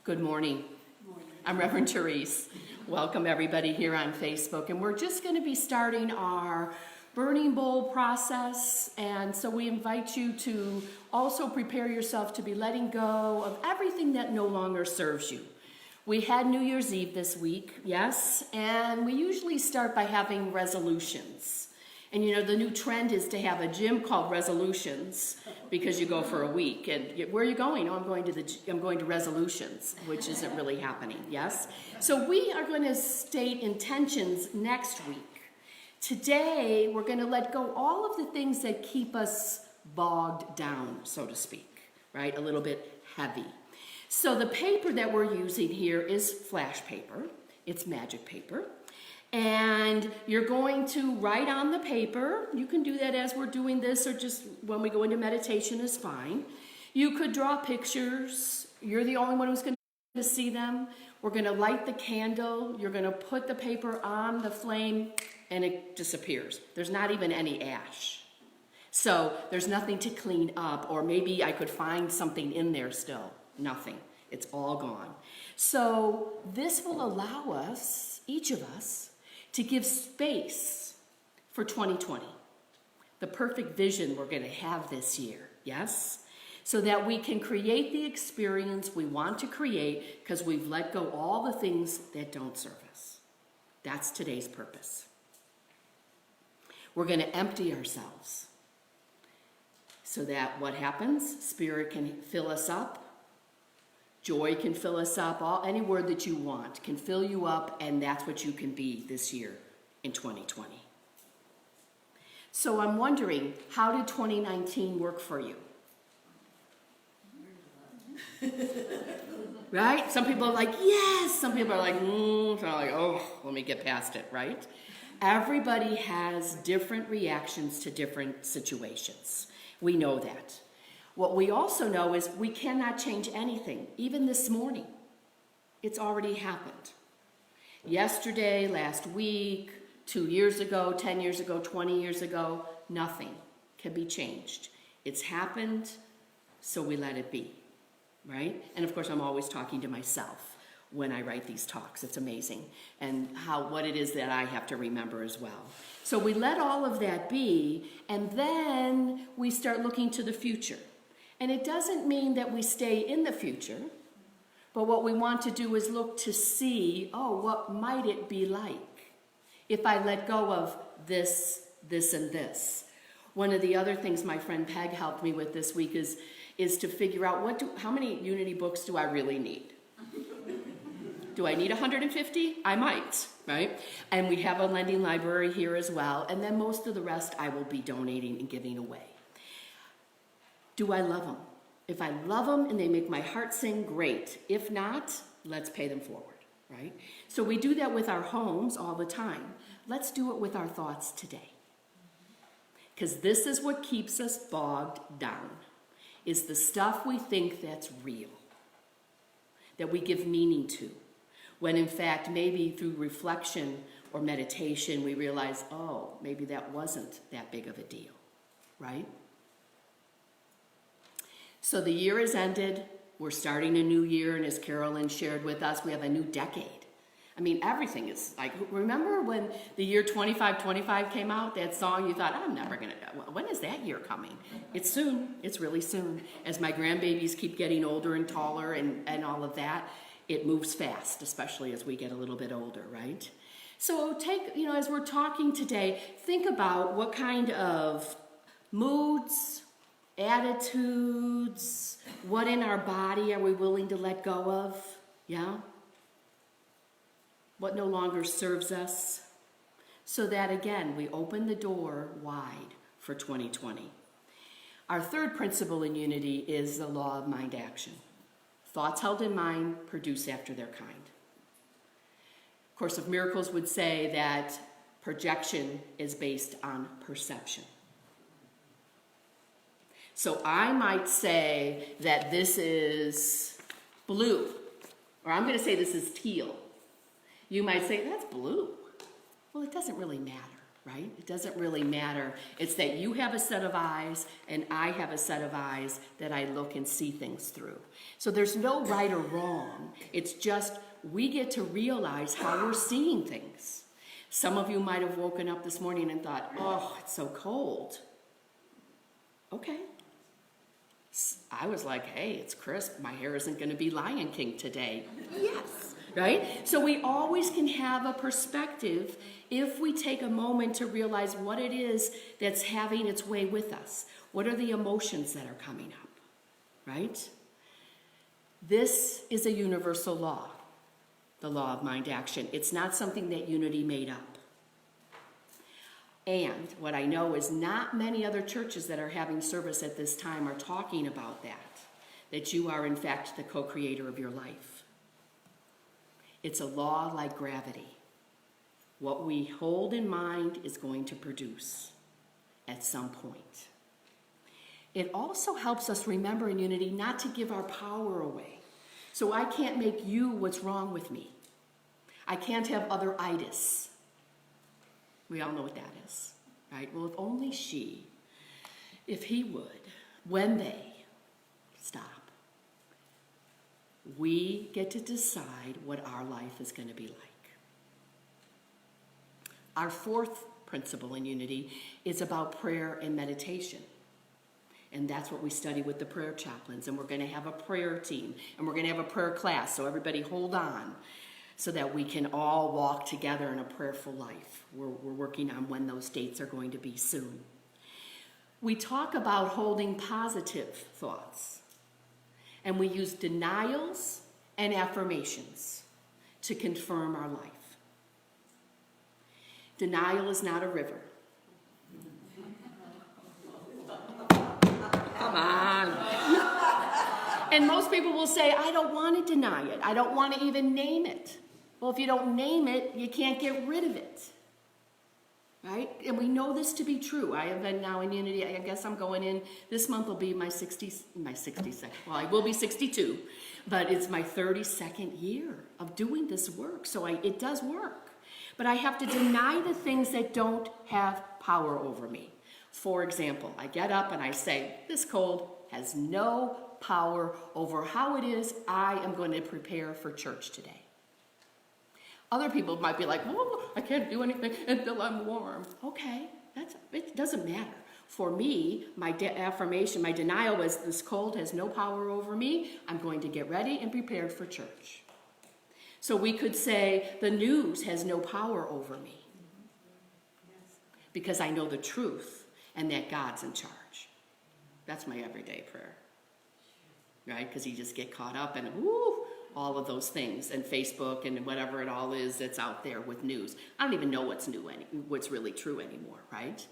Good morning. I'm Reverend Therese. Welcome everybody here on Facebook. And we're just going to be starting our burning bowl process. And so we invite you to also prepare yourself to be letting go of everything that no longer serves you. We had New Year's Eve this week, yes, and we usually start by having resolutions. And you know, the new trend is to have a gym called Resolutions because you go for a week. And where are you going? Oh, I'm going to Resolutions, which isn't really happening, yes? So we are going to state intentions next week. Today, we're going to let go all of the things that keep us bogged down, so to speak, right? A little bit heavy. So the paper that we're using here is flash paper. It's magic paper. And you're going to write on the paper. You can do that as we're doing this, or just when we go into meditation is fine. You could draw pictures. You're the only one who's going to see them. We're going to light the candle. You're going to put the paper on the flame, and it disappears. There's not even any ash. So there's nothing to clean up, or maybe I could find something in there still. Nothing. It's all gone. So this will allow us, each of us, to give space for 2020, the perfect vision we're going to have this year, yes? So that we can create the experience we want to create because we've let go all the things that don't serve us. That's today's purpose. We're going to empty ourselves so that what happens? Spirit can fill us up. Joy can fill us up. Any word that you want can fill you up, and that's what you can be this year in 2020. So I'm wondering, how did 2019 work for you? Right? Some people are like, yes. Some people are like, So I'm like, oh, let me get past it, right? Everybody has different reactions to different situations. We know that. What we also know is we cannot change anything, even this morning. It's already happened. Yesterday, last week, 2 years ago, 10 years ago, 20 years ago, nothing can be changed. It's happened, so we let it be, right? And of course, I'm always talking to myself when I write these talks. It's amazing. And what it is that I have to remember as well. So we let all of that be, and then we start looking to the future. And it doesn't mean that we stay in the future, but what we want to do is look to see, what might it be like if I let go of this, this, and this. One of the other things my friend Peg helped me with this week is to figure out how many Unity books do I really need? Do I need 150? I might, right? And we have a lending library here as well, and then most of the rest I will be donating and giving away. Do I love them? If I love them and they make my heart sing, great. If not, let's pay them forward, right? So we do that with our homes all the time. Let's do it with our thoughts today. Because this is what keeps us bogged down, is the stuff we think that's real, that we give meaning to, when in fact, maybe through reflection or meditation, we realize, maybe that wasn't that big of a deal, right? So the year has ended. We're starting a new year, and as Carolyn shared with us, we have a new decade. I mean, everything is like, remember when the year 2525 came out, that song you thought, I'm never going to, when is that year coming? It's soon. It's really soon. As my grandbabies keep getting older and taller and all of that, it moves fast, especially as we get a little bit older, right? So as we're talking today, think about what kind of moods, attitudes, what in our body are we willing to let go of? Yeah? What no longer serves us? So that, again, we open the door wide for 2020. Our third principle in Unity is the law of mind action. Thoughts held in mind produce after their kind. Course of Miracles would say that projection is based on perception. So I might say that this is blue, or I'm going to say this is teal. You might say, that's blue. Well, it doesn't really matter. right? It doesn't really matter. It's that you have a set of eyes and I have a set of eyes that I look and see things through. So there's no right or wrong. It's just we get to realize how we're seeing things. Some of you might have woken up this morning and thought, oh, it's so cold. Okay. I was like, hey, it's crisp. My hair isn't going to be Lion King today. Yes. Right? So we always can have a perspective if we take a moment to realize what it is that's having its way with us. What are the emotions that are coming up? Right? This is a universal law, the law of mind action. It's not something that Unity made up. And what I know is not many other churches that are having service at this time are talking about that you are in fact the co-creator of your life. It's a law like gravity. What we hold in mind is going to produce at some point. It also helps us remember in Unity not to give our power away. So I can't make you what's wrong with me. I can't have other itis. We all know what that is, right? Well, if only she, if he would, when they stop, we get to decide what our life is going to be like. Our fourth principle in Unity is about prayer and meditation. And that's what we study with the prayer chaplains. And we're going to have a prayer team. And we're going to have a prayer class. So everybody hold on, so that we can all walk together in a prayerful life. We're working on when those dates are going to be soon. We talk about holding positive thoughts, and we use denials and affirmations to confirm our life. Denial is not a river. Come on. And most people will say, I don't want to deny it. I don't want to even name it. Well, if you don't name it, you can't get rid of it, right? And we know this to be true. I have been now in Unity. I guess I'm going in, this month will be my 62nd. Well, I will be 62, but it's my 32nd year of doing this work. So it does work. But I have to deny the things that don't have power over me. For example, I get up and I say, this cold has no power over how it is I am going to prepare for church today. Other people might be like, oh, I can't do anything until I'm warm. Okay, it doesn't matter. For me, my affirmation, my denial was this cold has no power over me. I'm going to get ready and prepared for church. So we could say the news has no power over me because I know the truth and that God's in charge. That's my everyday prayer, right? Because you just get caught up in, all of those things, and Facebook and whatever it all is that's out there with news. I don't even know what's what's really true anymore, right?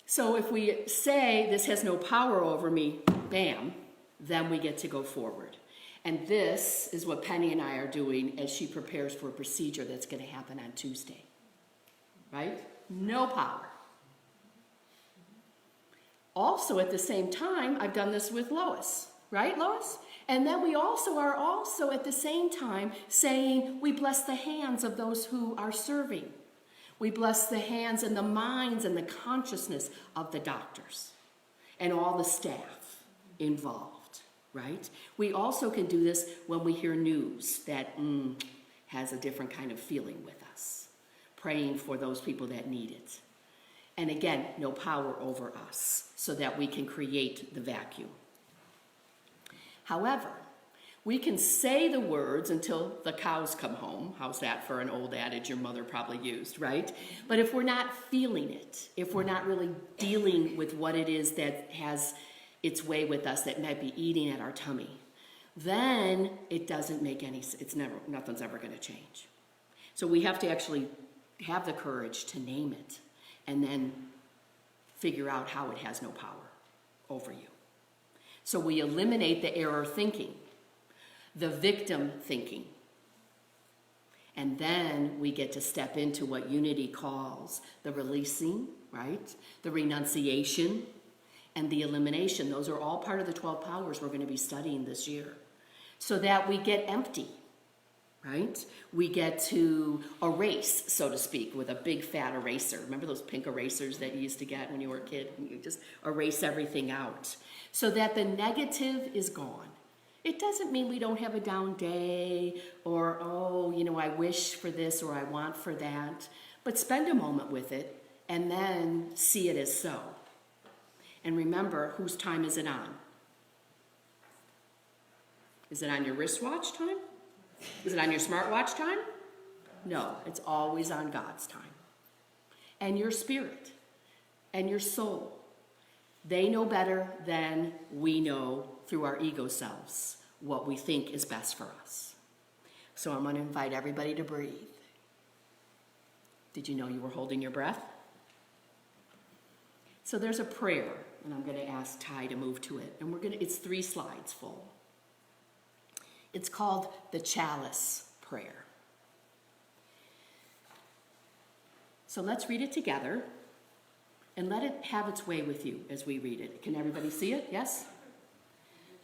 So if we say this has no power over me, bam, then we get to go forward. And this is what Penny and I are doing as she prepares for a procedure that's going to happen on Tuesday, right? No power. Also, at the same time, I've done this with Lois, right, Lois? And then we also are at the same time saying we bless the hands of those who are serving. We bless the hands and the minds and the consciousness of the doctors and all the staff involved, right? We also can do this when we hear news that has a different kind of feeling with us, praying for those people that need it. And again, no power over us so that we can create the vacuum. However, we can say the words until the cows come home. How's that for an old adage your mother probably used, right? But if we're not feeling it, if we're not really dealing with what it is that has its way with us that might be eating at our tummy, then it doesn't make any sense. Nothing's ever going to change. So we have to actually have the courage to name it and then figure out how it has no power over you. So we eliminate the error thinking, the victim thinking. And then we get to step into what Unity calls the releasing, right? The renunciation and the elimination. Those are all part of the 12 powers we're going to be studying this year. So that we get empty. right? We get to erase, so to speak, with a big fat eraser. Remember those pink erasers that you used to get when you were a kid? You just erase everything out so that the negative is gone. It doesn't mean we don't have a down day or, oh, I wish for this or I want for that. But spend a moment with it and then see it as so. And remember, whose time is it on? Is it on your wristwatch time? Is it on your smartwatch time? No, it's always on God's time. And your spirit and your soul, they know better than we know through our ego selves what we think is best for us. So I'm going to invite everybody to breathe. Did you know you were holding your breath? So there's a prayer, and I'm going to ask Ty to move to it. And it's 3 slides full. It's called the Chalice Prayer. So let's read it together and let it have its way with you as we read it. Can everybody see it? Yes?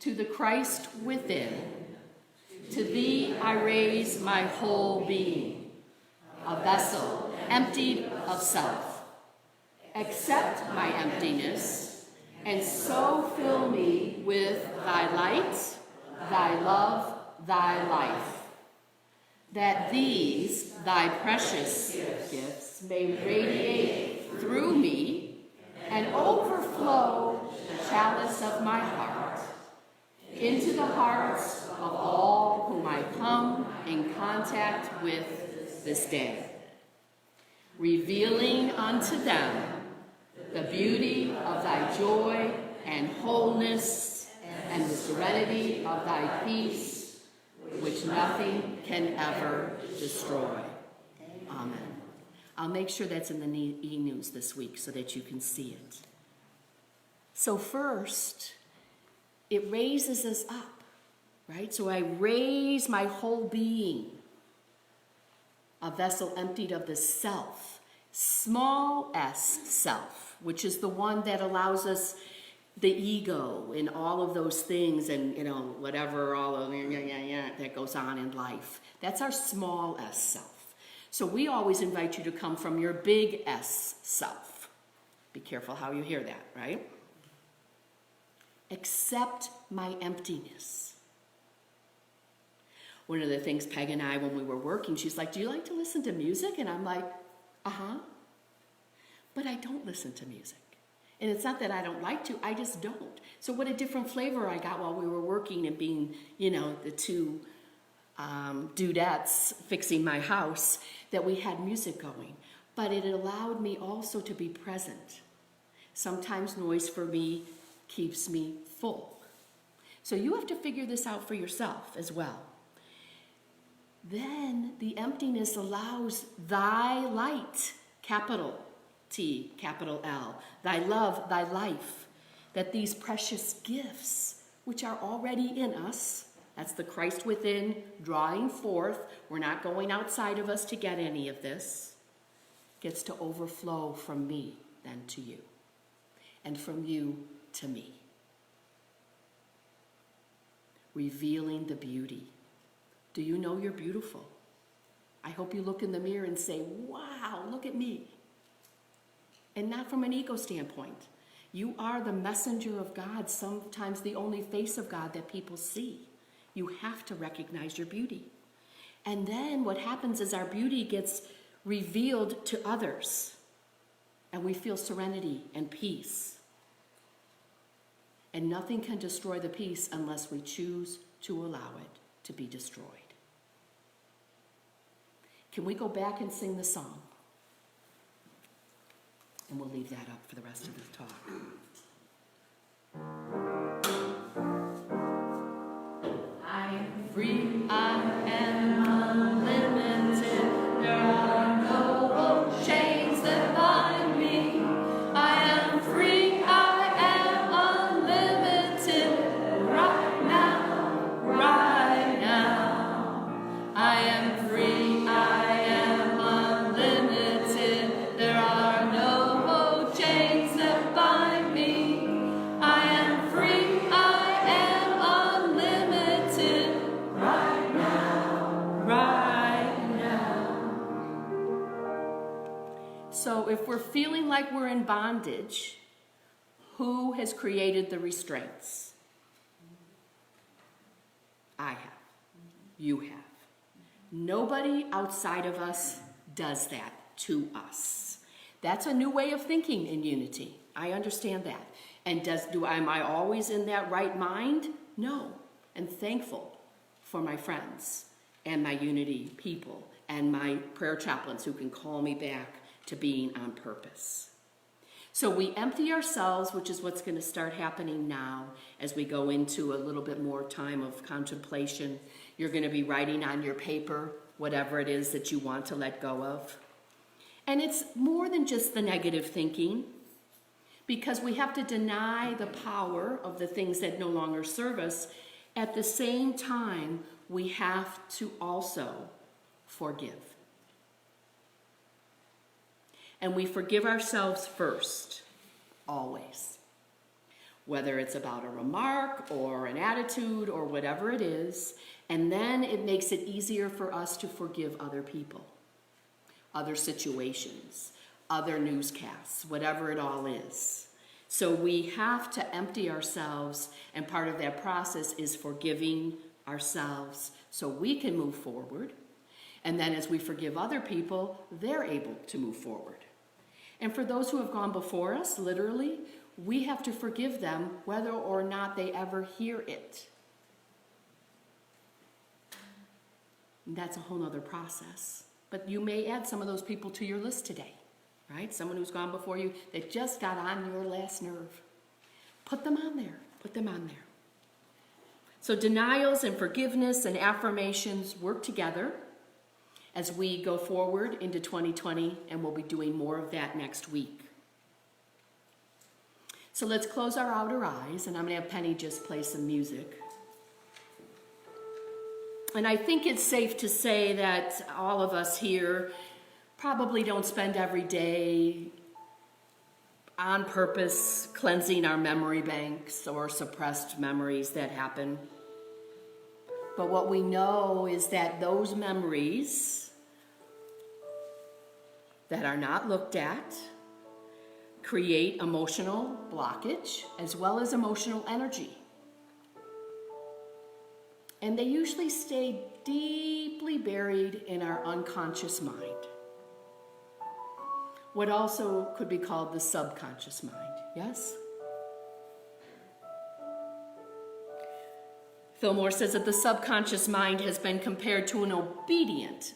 To the Christ within, to thee I raise my whole being, a vessel emptied of self. Accept my emptiness, and so fill me with thy light, thy love, thy life, that these, thy precious gifts, may radiate through me and overflow the chalice of my heart into the hearts of all whom I come in contact with this day, revealing unto them the beauty of thy joy and wholeness and the serenity of thy peace, which nothing can ever destroy. Amen. I'll make sure that's in the e-news this week so that you can see it. So first, it raises us up, right? So I raise my whole being, a vessel emptied of the self, small s self, which is the one that allows us the ego and all of those things and, whatever, all of that goes on in life. That's our small s self. So we always invite you to come from your big S self. Be careful how you hear that, right? Accept my emptiness. One of the things Peg and I, when we were working, she's like, do you like to listen to music? And I'm like, uh-huh. But I don't listen to music. And it's not that I don't like to, I just don't. So what a different flavor I got while we were working and being, the 2 dudettes fixing my house, that we had music going. But it allowed me also to be present. Sometimes noise for me keeps me full. So you have to figure this out for yourself as well. Then the emptiness allows thy light, capital T, capital L, thy love, thy life, that these precious gifts, which are already in us, that's the Christ within drawing forth, we're not going outside of us to get any of this, gets to overflow from me then to you, and from you to me. Revealing the beauty. Do you know you're beautiful? I hope you look in the mirror and say, wow, look at me. And not from an ego standpoint. You are the messenger of God, sometimes the only face of God that people see. You have to recognize your beauty. And then what happens is our beauty gets revealed to others. And we feel serenity and peace. And nothing can destroy the peace unless we choose to allow it to be destroyed. Can we go back and sing the song? And we'll leave that up for the rest of the talk. I am free, I am unlimited, there are no old chains that bind me. I am free, I am unlimited, right now, right now. I am free, I am unlimited, there are no chains that bind me. I am free, I am unlimited, right now. if we're feeling like we're in bondage, who has created the restraints? I have. You have. Nobody outside of us does that to us. That's a new way of thinking in unity. I understand that. And am I always in that right mind? No. And thankful for my friends and my unity people and my prayer chaplains who can call me back to being on purpose. So we empty ourselves, which is what's going to start happening now as we go into a little bit more time of contemplation. You're going to be writing on your paper whatever it is that you want to let go of. And it's more than just the negative thinking, because we have to deny the power of the things that no longer serve us. At the same time, we have to also forgive. And we forgive ourselves first, always. Whether it's about a remark or an attitude or whatever it is, and then it makes it easier for us to forgive other people, other situations, other newscasts, whatever it all is. So we have to empty ourselves, and part of that process is forgiving ourselves so we can move forward. And then as we forgive other people, they're able to move forward. And for those who have gone before us, literally, we have to forgive them whether or not they ever hear it. And that's a whole other process. But you may add some of those people to your list today, right? Someone who's gone before you that just got on your last nerve. Put them on there. Put them on there. So denials and forgiveness and affirmations work together as we go forward into 2020, and we'll be doing more of that next week. So let's close our outer eyes, and I'm going to have Penny just play some music. And I think it's safe to say that all of us here probably don't spend every day on purpose cleansing our memory banks or suppressed memories that happen. But what we know is that those memories that are not looked at create emotional blockage as well as emotional energy. And they usually stay deeply buried in our unconscious mind. What also could be called the subconscious mind, yes? Fillmore says that the subconscious mind has been compared to an obedient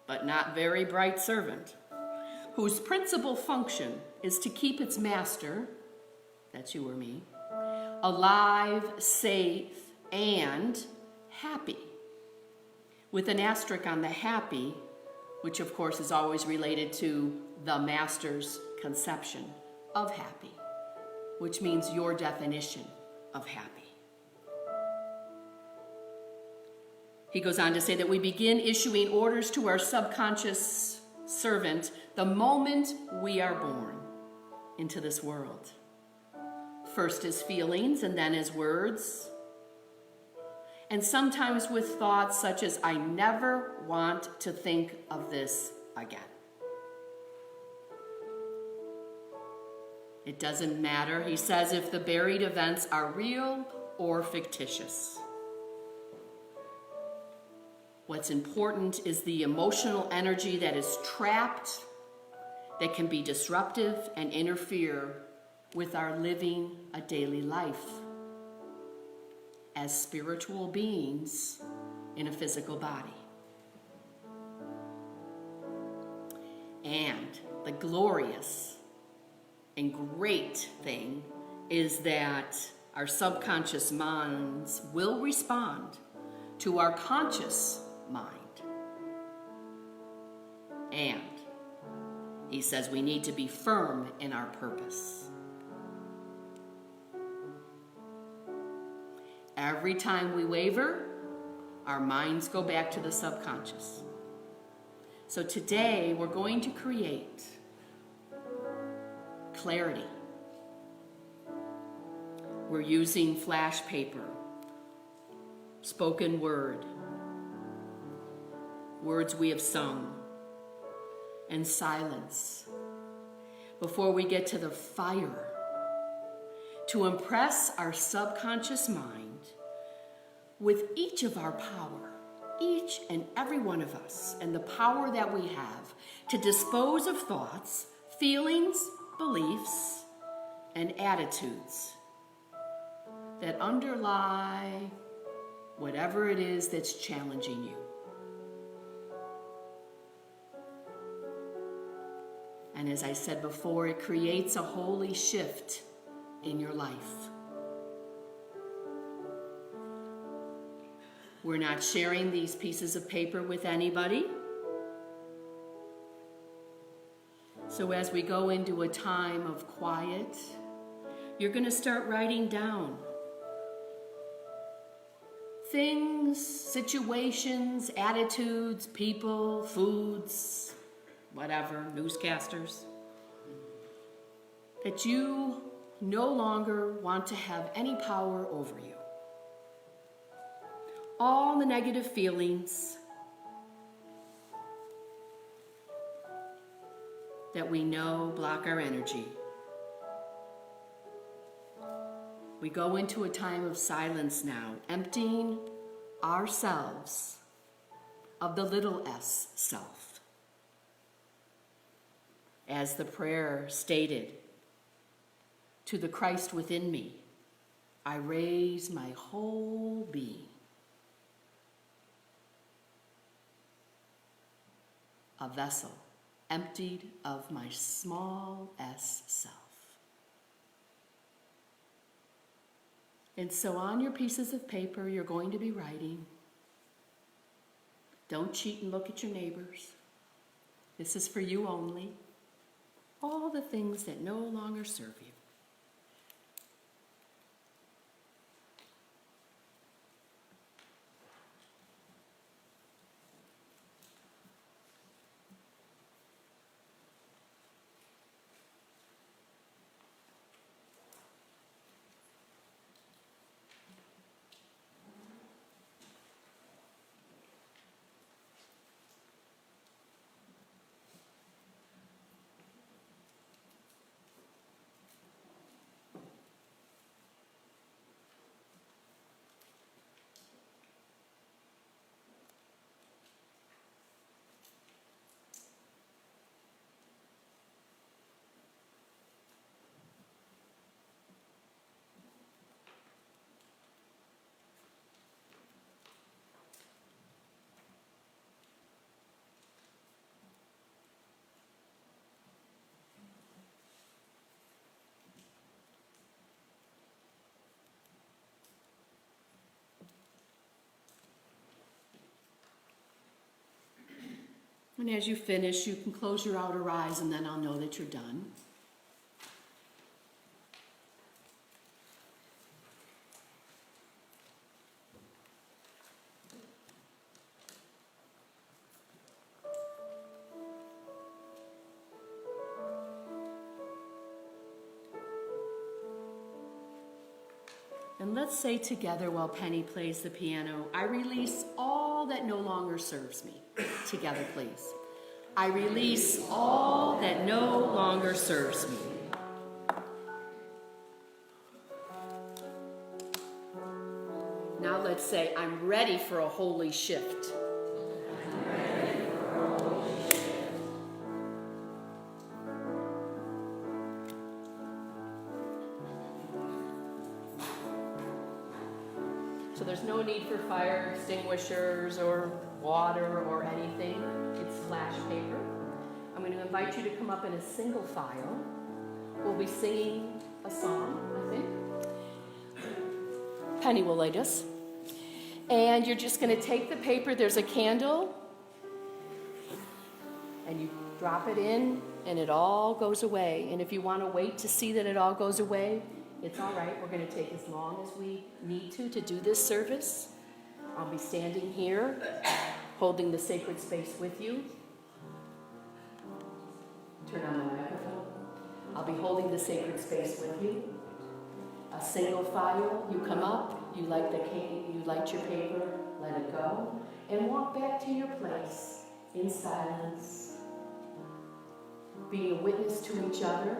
but not very bright servant whose principal function is to keep its master, that's you or me, alive, safe, and happy. With an asterisk on the happy, which of course is always related to the master's conception of happy, which means your definition of happy. He goes on to say that we begin issuing orders to our subconscious servant the moment we are born into this world. First as feelings and then as words. And sometimes with thoughts such as, I never want to think of this again. It doesn't matter, he says, if the buried events are real or fictitious. What's important is the emotional energy that is trapped, that can be disruptive and interfere with our living a daily life as spiritual beings in a physical body. And the glorious and great thing is that our subconscious minds will respond to our conscious mind. And he says we need to be firm in our purpose. Every time we waver, our minds go back to the subconscious. So today we're going to create clarity. We're using flash paper, spoken word, words we have sung, and silence. before we get to the fire, to impress our subconscious mind with each of our power, each and every one of us, and the power that we have to dispose of thoughts, feelings, beliefs, and attitudes that underlie whatever it is that's challenging you. And as I said before, it creates a holy shift in your life. We're not sharing these pieces of paper with anybody. So as we go into a time of quiet, you're going to start writing down things, situations, attitudes, people, foods, whatever, newscasters, that you no longer want to have any power over you. All the negative feelings that we know block our energy. We go into a time of silence now, emptying ourselves of the little s self. As the prayer stated, to the Christ within me, I raise my whole being. A vessel emptied of my small s self. And so on your pieces of paper, you're going to be writing. Don't cheat and look at your neighbors. This is for you only. All the things that no longer serve you. And as you finish, you can close your outer eyes, and then I'll know that you're done. And let's say together while Penny plays the piano, I release all that no longer serves me. Together, please. I release all that no longer serves me. Now let's say, I'm ready for a holy shift. So there's no need for fire extinguishers or water or anything. It's flash paper. I'm going to invite you to come up in a single file. We'll be singing a song, I think. Penny will lead us. And you're just going to take the paper. There's a candle. And you drop it in, and it all goes away. And if you want to wait to see that it all goes away, it's all right. We're going to take as long as we need to do this service. I'll be standing here, holding the sacred space with you. Turn on the microphone. I'll be holding the sacred space with you. A single file. You come up. You light the cake. You light your paper. Let it go, and walk back to your place in silence. being a witness to each other,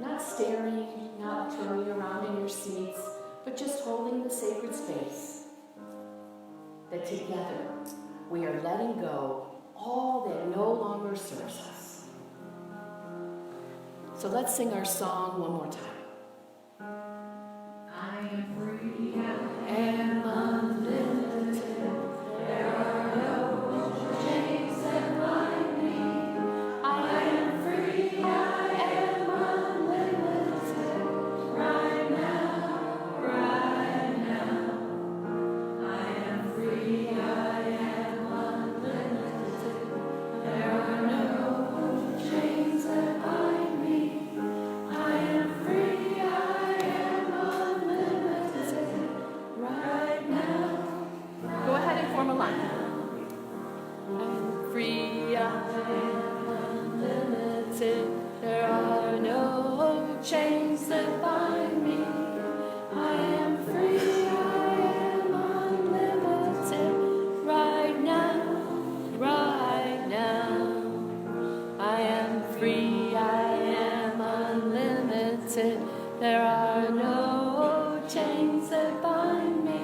not staring, not turning around in your seats, but just holding the sacred space. That together we are letting go all that no longer serves us. So let's sing our song one more time. I am free, I am unlimited. There are no chains that bind me. I am free, I am unlimited. Right now, right now. I am free, I am unlimited. There are no chains that bind me. I am free, I am unlimited. Right now. Go ahead and form a line. I'm free, I am unlimited. There are no chains that bind me. I am free, I am unlimited. Right now, right now. I am free, I am unlimited. There are no chains that bind me.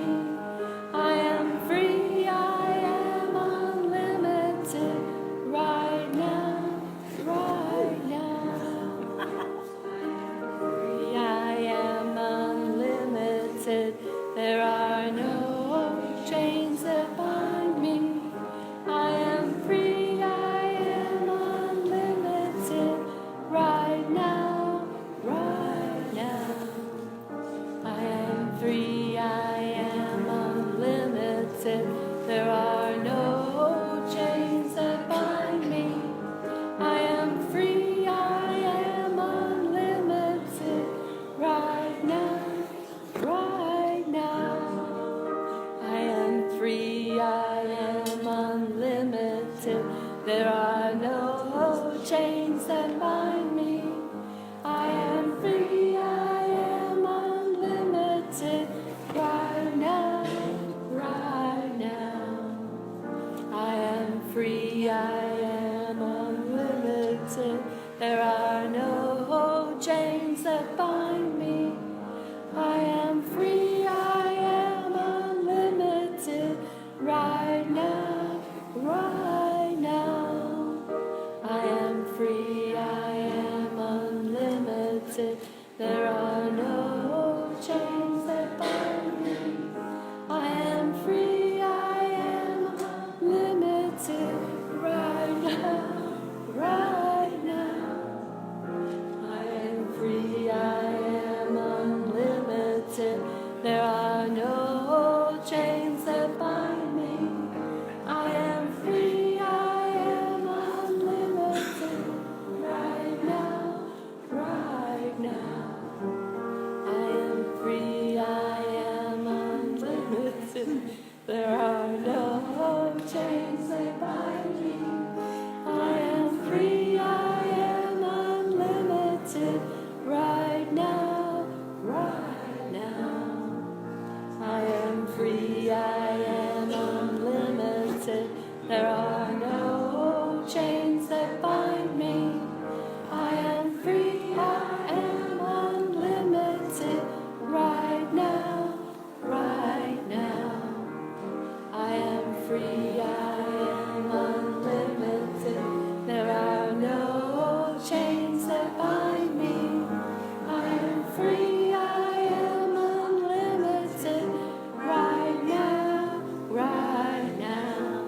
I am free, I am unlimited. Right now, right now. Free, I am unlimited. There are no chains that bind me. I am free, I am unlimited. Right now, right now. I am free, I am unlimited. There are no chains that bind me. I am free, I am unlimited. Right now, right now. I am free, I am unlimited. There are no chains that bind me. I am free, I am unlimited. Right now, right now. I am free, I am unlimited. There are no chains that bind me. I am free, I am unlimited. Right now, right now. I am free, I am unlimited. There are no chains that bind me. I am free, I am unlimited. Right now, right now. I am free, I am unlimited. There are no chains that bind me. I am free, I am unlimited. Right now, right now. I am free, I am unlimited. There are no chains that bind me. I am free, I am unlimited. Right now, right now. I am free, I am unlimited. There are no chains that bind me. I am free, I am unlimited. Right now, right now. I am free, I am unlimited. There are no chains that bind me. I am free, I am unlimited. Right now, right now.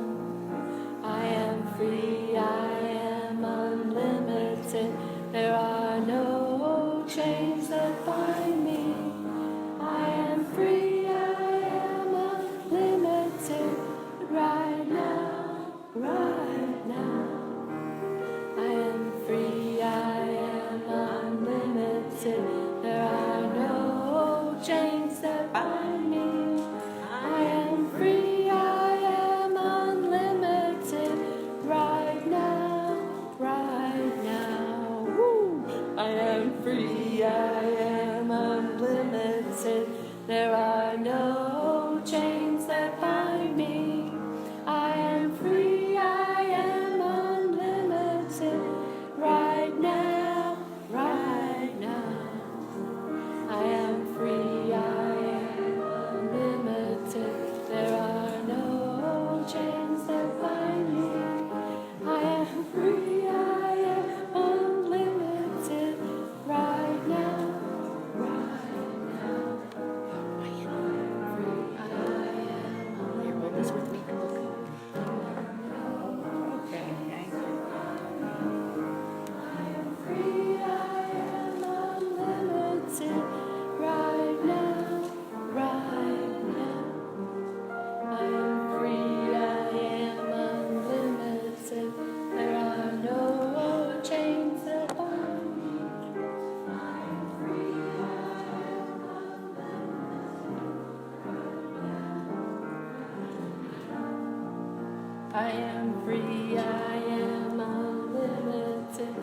I am free, I am unlimited.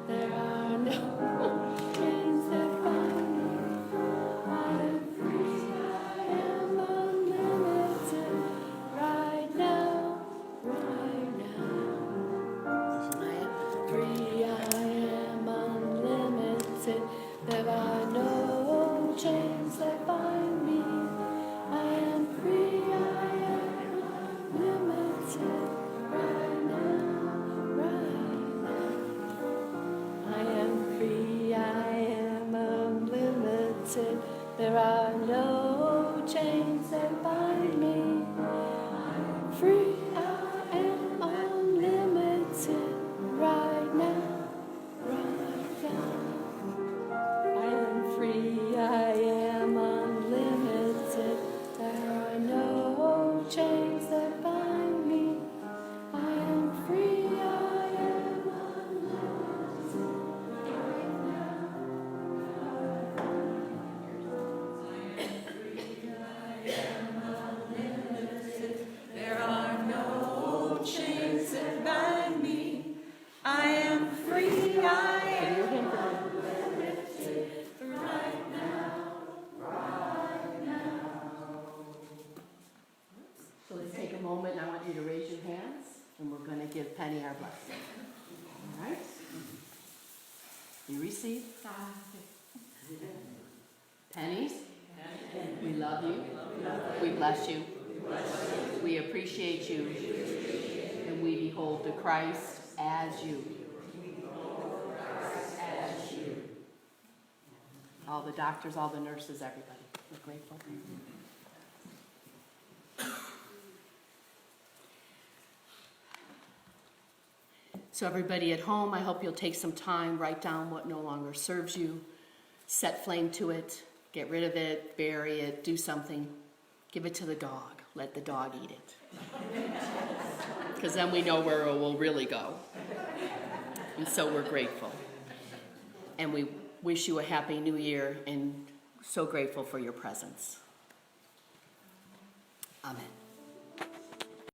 There are no chains that bind me. I am free, I am unlimited. Right now, right now. I am free, I am unlimited. There are no chains that bind me. I am free, I am unlimited. Right now, right now. I am free, I am unlimited. There are no chains that bind me. I'm free, I am unlimited. Right now, right now. I am free, I am unlimited. There are no chains that bind me. I am free, I am unlimited. Right now, I am unlimited. There are no chains that bind me. I am free, I am unlimited. Right now, right now. So let's take a moment. I want you to raise your hands, and we're going to give Penny our blessing. All right? You receive? Pennies, we love you. We bless you. We appreciate you. And we behold the Christ as you. All the doctors, all the nurses, everybody. We're grateful. So everybody at home, I hope you'll take some time, write down what no longer serves you, set flame to it, get rid of it, bury it, do something. Give it to the dog. Let the dog eat it. Because then we know where it will really go. And so we're grateful. And we wish you a happy new year and so grateful for your presence. Amen.